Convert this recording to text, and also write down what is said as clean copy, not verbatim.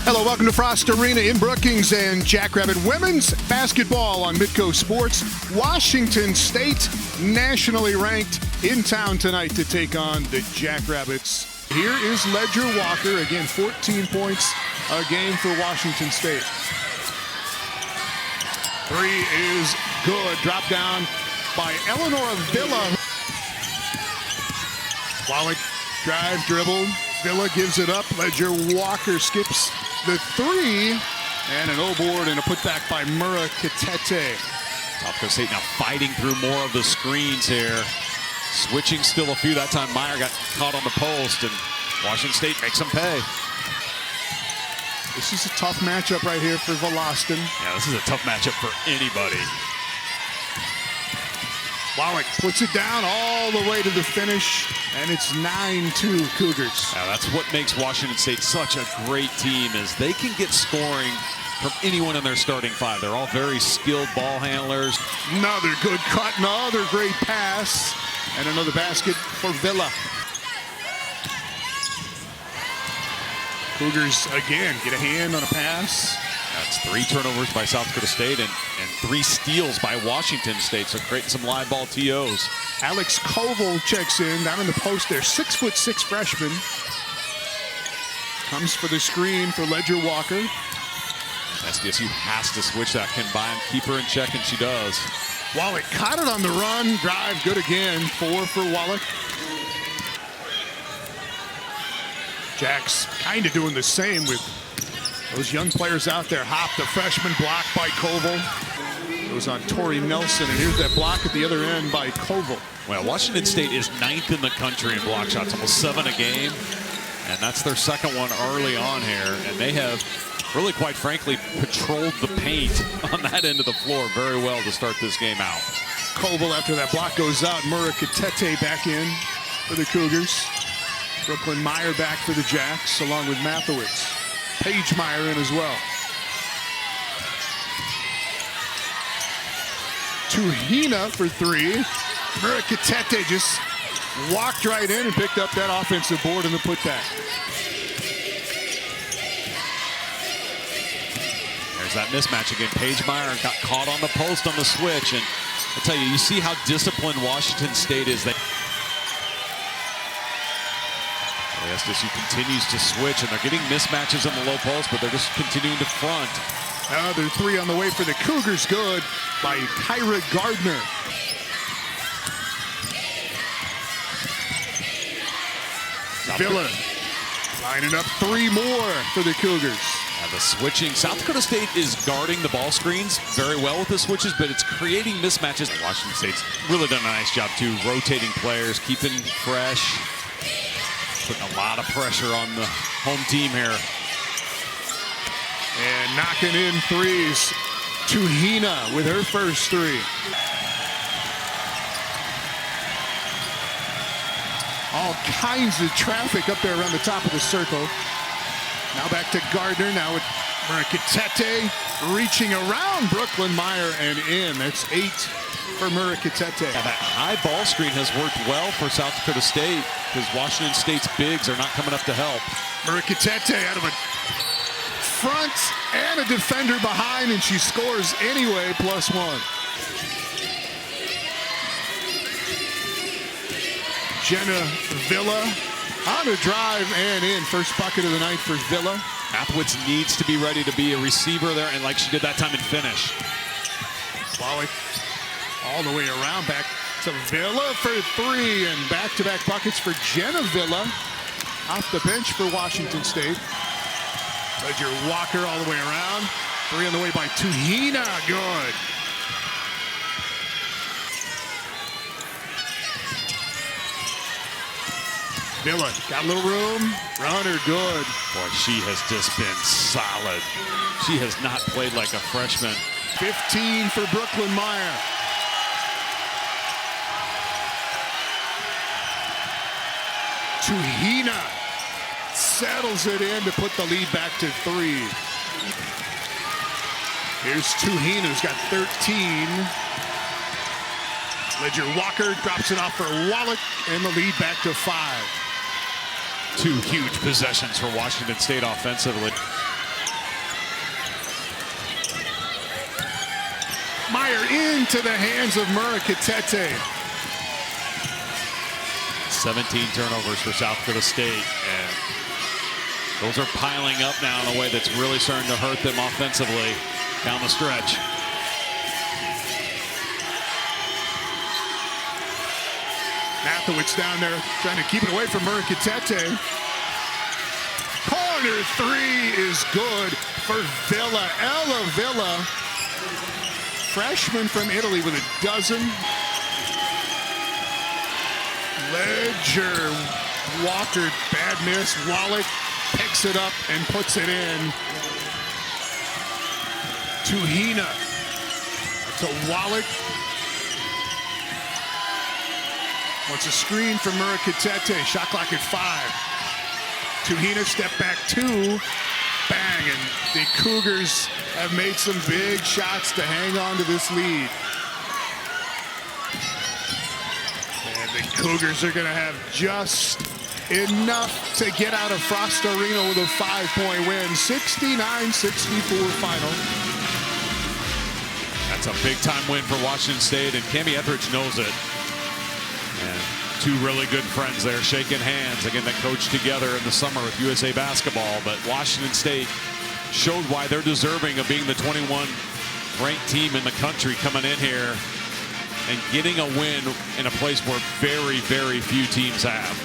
Hello, welcome to Frost Arena in Brookings and Jackrabbit Women's Basketball on Midco Sports. Washington State, nationally ranked, in town tonight to take on the Jackrabbits. Here is Ledger Walker, again 14 points a game for Washington State. Three is good, drop down by Eleanor Villa. Wallach, drive, dribble, Villa gives it up, Ledger Walker skips the three, and an O-board and a putback by Mura Kitete. South Dakota State now fighting through more of the screens here. Switching still a few. That time Meyer got caught on the post, and Washington State makes them pay. This is a tough matchup right here for Volostin. Yeah, this is a tough matchup for anybody. Wallach puts it down all the way to the finish, and it's 9-2 Cougars. Yeah, that's what makes Washington State such a great team, is they can get scoring from anyone in their starting five. They're all very skilled ball handlers. Another good cut, another great pass, and another basket for Villa. Cougars again get a hand on a pass. That's 3 turnovers by South Dakota State and 3 steals by Washington State, so creating some live ball TOs. Alex Koval checks in down in the post there, 6'6" freshman. Comes for the screen for Ledger Walker. SDSU has to switch that combined, keep her in check, and she does. Wallach caught it on the run, drive good again, 4 for Wallach. Jack's kind of doing the same with those young players out there. Hop, the freshman, blocked by Koval. Goes on Tori Nelson, and here's that block at the other end by Koval. Well, Washington State is 9th in the country in block shots, almost 7 a game. And that's their second one early on here. And they have really, quite frankly, patrolled the paint on that end of the floor very well to start this game out. Koval, after that block goes out, Mura Kitete back in for the Cougars. Brooklyn Meyer back for the Jacks, along with Mathewitz. Paige Meyer in as well. Tuhina for 3. Mura Kitete just walked right in and picked up that offensive board in the putback. There's that mismatch again. Paige Meyer got caught on the post on the switch, and I tell you, you see how disciplined Washington State is. SDSU continues to switch, and they're getting mismatches on the low post, but they're just continuing to front. Another 3 on the way for the Cougars, good by Kyra Gardner. Villa lining up 3 more for the Cougars. The switching. South Dakota State is guarding the ball screens very well with the switches, but it's creating mismatches. Washington State's really done a nice job too, rotating players, keeping fresh, putting a lot of pressure on the home team here. And knocking in 3s. Tuhina with her first 3. All kinds of traffic up there around the top of the circle. Now back to Gardner, now with Mura Kitete reaching around Brooklyn Meyer and in. That's 8 for Mura Kitete. Yeah, that high ball screen has worked well for South Dakota State because Washington State's bigs are not coming up to help. Mura Kitete out of a front and a defender behind, and she scores anyway, +1. Jenna Villa on a drive and in. First bucket of the night for Villa. Mathewitz needs to be ready to be a receiver there, and like she did that time, and finish. Wallach all the way around, back to Villa for 3, and back-to-back buckets for Jenna Villa off the bench for Washington State. Ledger Walker all the way around. 3 on the way by Tuhina, good. Villa got a little room, runner good. Boy, she has just been solid. She has not played like a freshman. 15 for Brooklyn Meyer. Tuhina settles it in to put the lead back to 3. Here's Tuhina, who's got 13. Ledger Walker drops it off for Wallach, and the lead back to 5. 2 huge possessions for Washington State offensively. fire into the hands of Murakatete. 17 turnovers for South Dakota State, and those are piling up now in a way that's really starting to hurt them offensively down the stretch. Mathewicz down there trying to keep it away from Murakatete. Corner three is good for Villa. Ella Villa, freshman from Italy with a dozen. Ledger, Walker, bad miss. Wallach picks it up and puts it in. Tuhina to Wallach. Wants a screen from Murakatete. Shot clock at 5. Tuhina step back 2. Bang, and the Cougars have made some big shots to hang on to this lead. And the Cougars are going to have just enough to get out of Frost Arena with a 5-point win. 69-64 final. That's a big-time win for Washington State, and Cami Etheridge knows it. And two really good friends there shaking hands. Again, that coached together in the summer with USA Basketball. But Washington State showed why they're deserving of being the 21 ranked team in the country, coming in here and getting a win in a place where very, very few teams have.